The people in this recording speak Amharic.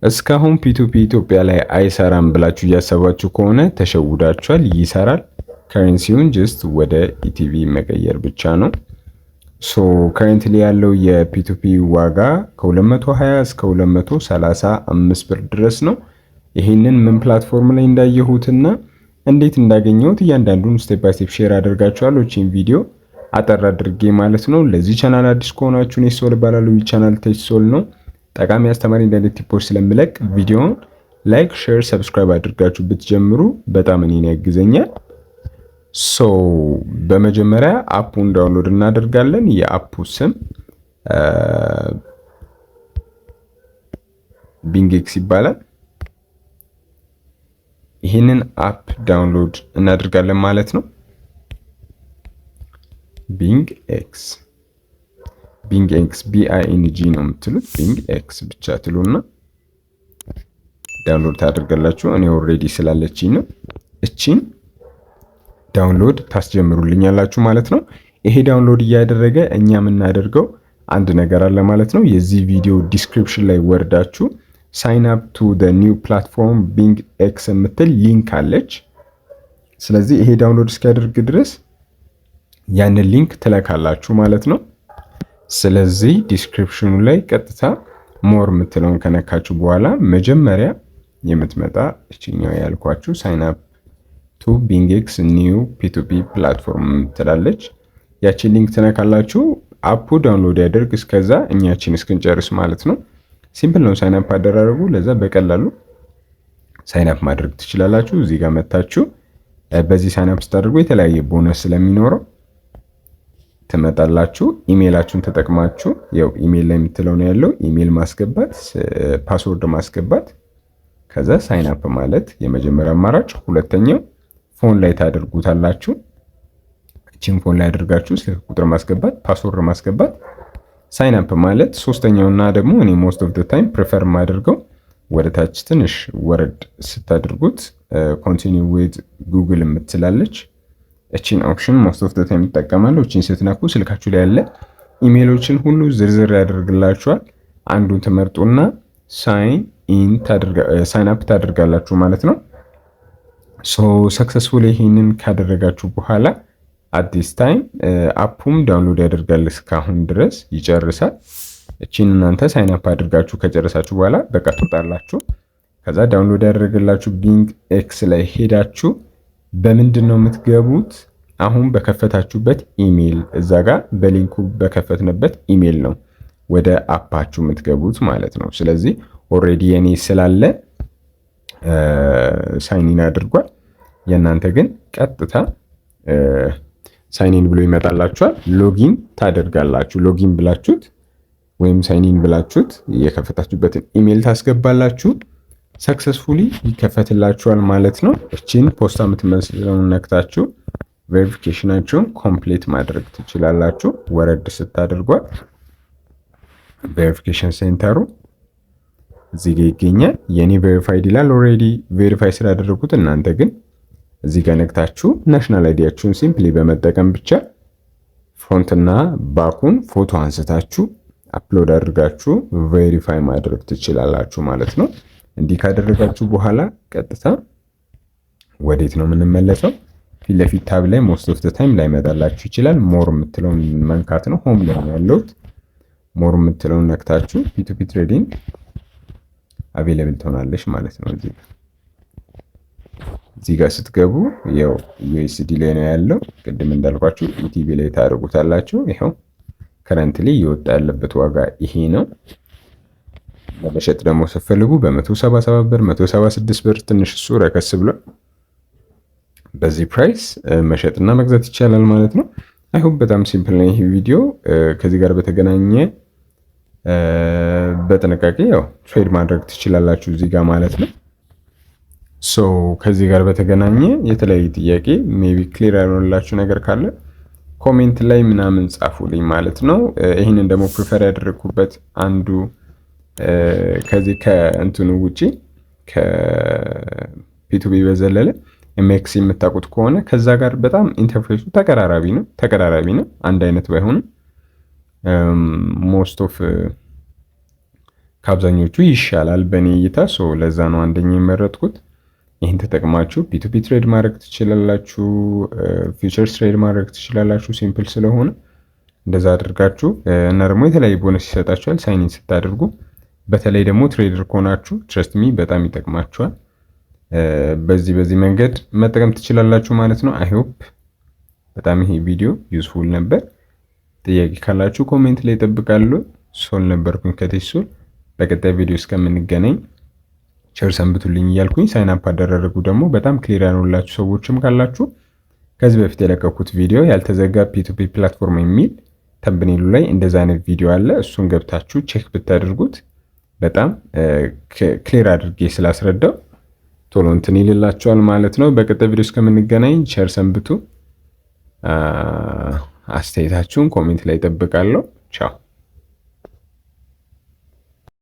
እስካሁን ፒቱፒ ኢትዮጵያ ላይ አይሰራም ብላችሁ እያሰባችሁ ከሆነ ተሸውዳችኋል። ይሰራል። ከረንሲውን ጀስት ወደ ኢቲቪ መቀየር ብቻ ነው። ሶ ከረንትሊ ያለው የፒቱፒ ዋጋ ከ220 እስከ 235 ብር ድረስ ነው። ይህንን ምን ፕላትፎርም ላይ እንዳየሁትና እንዴት እንዳገኘሁት እያንዳንዱን ስቴፕ ባይ ስቴፕ ሼር አደርጋችኋለሁ። እቺን ቪዲዮ አጠር አድርጌ ማለት ነው። ለዚህ ቻናል አዲስ ከሆናችሁ እኔ ሶል እባላለሁ። ይህ ቻናል ቴች ሶል ነው። ጠቃሚ አስተማሪ እንደዚህ ቲፖች ስለምለቅ ቪዲዮውን ላይክ፣ ሼር፣ ሰብስክራይብ አድርጋችሁ ብትጀምሩ በጣም እኔን ያግዘኛል። ሶ በመጀመሪያ አፑን ዳውንሎድ እናደርጋለን። የአፑ ስም ቢንግኤክስ ይባላል። ይህንን አፕ ዳውንሎድ እናደርጋለን ማለት ነው። ቢንግኤክስ BING ነው የምትሉት። ቢንግኤክስ ብቻ ትሉና ዳውንሎድ ታደርጋላችሁ። እኔ ኦልሬዲ ስላለችኝ ነው። እቺን ዳውንሎድ ታስጀምሩልኛላችሁ ማለት ነው። ይሄ ዳውንሎድ እያደረገ እኛ የምናደርገው አንድ ነገር አለ ማለት ነው። የዚህ ቪዲዮ ዲስክሪፕሽን ላይ ወርዳችሁ ሳይን አፕ ቱ ዘ ኒው ፕላትፎርም ቢንግኤክስ የምትል ሊንክ አለች። ስለዚህ ይሄ ዳውንሎድ እስኪያደርግ ድረስ ያንን ሊንክ ትለካላችሁ ማለት ነው። ስለዚህ ዲስክሪፕሽኑ ላይ ቀጥታ ሞር የምትለውን ከነካችሁ በኋላ መጀመሪያ የምትመጣ እችኛው ያልኳችሁ ሳይን አፕ ቱ ቢንግኤክስ ኒው ፒቱፒ ፕላትፎርም ትላለች። ያቺን ሊንክ ትነካላችሁ። አፑ ዳውንሎድ ያደርግ እስከዛ እኛችን እስክንጨርስ ማለት ነው። ሲምፕል ነው ሳይን አፕ አደራረጉ። ለዛ በቀላሉ ሳይን አፕ ማድረግ ትችላላችሁ። እዚህ ጋር መታችሁ በዚህ ሳይን አፕ ስታደርጉ የተለያየ ቦነስ ስለሚኖረው ትመጣላችሁ። ኢሜይላችሁን ተጠቅማችሁ ያው ኢሜይል ላይ የምትለው ነው ያለው። ኢሜይል ማስገባት፣ ፓስወርድ ማስገባት፣ ከዛ ሳይን አፕ ማለት የመጀመሪያ አማራጭ። ሁለተኛው ፎን ላይ ታደርጉታላችሁ። እቺን ፎን ላይ አድርጋችሁ ስልክ ቁጥር ማስገባት፣ ፓስወርድ ማስገባት፣ ሳይን አፕ ማለት። ሶስተኛውና ደግሞ እኔ ሞስት ኦፍ ዘ ታይም ፕሪፈር ማድርገው ወደ ታች ትንሽ ወረድ ስታደርጉት ኮንቲኒው ዊዝ ጉግል የምትላለች። እቺን ኦፕሽን ሞስት ኦፍ ዘ ታይም እጠቀማለሁ። እቺን ስትነኩ ስልካችሁ ላይ ያለ ኢሜይሎችን ሁሉ ዝርዝር ያደርግላችኋል። አንዱን ትመርጡና ሳይን አፕ ታደርጋላችሁ ማለት ነው። ሶ ሰክሰስፉል ይሄንን ካደረጋችሁ በኋላ አዲስ ታይም አፑም ዳውንሎድ ያደርጋል። እስካሁን ድረስ ይጨርሳል። እቺን እናንተ ሳይን አፕ አድርጋችሁ ከጨረሳችሁ በኋላ በቃ ትወጣላችሁ። ከዛ ዳውንሎድ ያደርግላችሁ ቢንግኤክስ ላይ ሄዳችሁ በምንድን ነው የምትገቡት? አሁን በከፈታችሁበት ኢሜይል እዛ ጋር በሊንኩ በከፈትንበት ኢሜይል ነው ወደ አፓችሁ የምትገቡት ማለት ነው። ስለዚህ ኦልሬዲ የኔ ስላለ ሳይኒን አድርጓል። የእናንተ ግን ቀጥታ ሳይኒን ብሎ ይመጣላችኋል። ሎጊን ታደርጋላችሁ። ሎጊን ብላችሁት ወይም ሳይኒን ብላችሁት የከፈታችሁበትን ኢሜይል ታስገባላችሁ። ሰክሰስፉሊ ይከፈትላችኋል ማለት ነው። እቺን ፖስታ የምትመስለውን ነክታችሁ ቬሪፊኬሽናችሁን ኮምፕሊት ማድረግ ትችላላችሁ። ወረድ ስታደርጓል ቬሪፊኬሽን ሴንተሩ እዚህ ጋር ይገኛል። የኔ ቬሪፋይድ ይላል። ኦልሬዲ ቬሪፋይ ስላደረጉት እናንተ ግን እዚህ ጋር ነክታችሁ ናሽናል አይዲያችሁን ሲምፕሊ በመጠቀም ብቻ ፍሮንትና ባኩን ፎቶ አንስታችሁ አፕሎድ አድርጋችሁ ቬሪፋይ ማድረግ ትችላላችሁ ማለት ነው። እንዲህ ካደረጋችሁ በኋላ ቀጥታ ወዴት ነው የምንመለሰው? ፊት ለፊት ታብ ላይ ሞስት ኦፍ ዘ ታይም ላይመጣላችሁ ይችላል። ሞር የምትለውን መንካት ነው። ሆም ላይ ነው ያለሁት። ሞር የምትለውን ነክታችሁ ፒቱፒ ትሬዲንግ አቬለብል ትሆናለች ማለት ነው። እዚህ ጋር ስትገቡ ያው ዩኤስዲ ላይ ነው ያለው። ቅድም እንዳልኳችሁ ኢቲቪ ላይ ታደርጉታላችሁ። ይኸው ከረንትሊ እየወጣ ያለበት ዋጋ ይሄ ነው። ለመሸጥ ደግሞ ስትፈልጉ በ177 ብር 176 ብር ትንሽ እሱ ረከስ ብሎ በዚህ ፕራይስ መሸጥና መግዛት ይቻላል ማለት ነው። አይሆፕ በጣም ሲምፕል ነው ይሄ ቪዲዮ። ከዚህ ጋር በተገናኘ በጥንቃቄ ያው ትሬድ ማድረግ ትችላላችሁ እዚህ ጋር ማለት ነው። ሶ ከዚህ ጋር በተገናኘ የተለያየ ጥያቄ ሜቢ ክሊር ያልሆነላችሁ ነገር ካለ ኮሜንት ላይ ምናምን ጻፉልኝ ማለት ነው። ይህንን ደግሞ ፕሪፈር ያደረግኩበት አንዱ ከዚህ ከእንትኑ ውጪ ከፒቱፒ በዘለለ ኤምኤክስ የምታውቁት ከሆነ ከዛ ጋር በጣም ኢንተርፌሱ ተቀራራቢ ነው። አንድ አይነት ባይሆንም ሞስት ኦፍ ከአብዛኞቹ ይሻላል በእኔ እይታ። ለዛ ነው አንደኛ የመረጥኩት። ይህን ተጠቅማችሁ ፒቱፒ ትሬድ ማድረግ ትችላላችሁ፣ ፊውቸርስ ትሬድ ማድረግ ትችላላችሁ። ሲምፕል ስለሆነ እንደዛ አድርጋችሁ እና ደግሞ የተለያዩ ቦነስ ይሰጣችኋል ሳይኒን ስታደርጉ። በተለይ ደግሞ ትሬደር ከሆናችሁ ትረስት ሚ በጣም ይጠቅማችኋል። በዚህ መንገድ መጠቀም ትችላላችሁ ማለት ነው። አይ ሆፕ በጣም ይሄ ቪዲዮ ዩዝፉል ነበር። ጥያቄ ካላችሁ ኮሜንት ላይ እጠብቃለሁ። ሶል ነበርኩኝ ከቴሶል። በቀጣይ ቪዲዮ እስከምንገናኝ ቸር ሰንብቱልኝ እያልኩኝ ሳይን አፕ አደረጉ። ደግሞ በጣም ክሊር ያኖላችሁ ሰዎችም ካላችሁ ከዚህ በፊት የለቀኩት ቪዲዮ ያልተዘጋ ፒቱፒ ፕላትፎርም የሚል ተምብኔሉ ላይ እንደዛ አይነት ቪዲዮ አለ። እሱን ገብታችሁ ቼክ ብታደርጉት በጣም ክሊር አድርጌ ስላስረዳው ቶሎ እንትን ይልላችኋል ማለት ነው። በቀጣይ ቪዲዮ እስከምንገናኝ ቸር ሰንብቱ። አስተያየታችሁን ኮሜንት ላይ እጠብቃለሁ። ቻው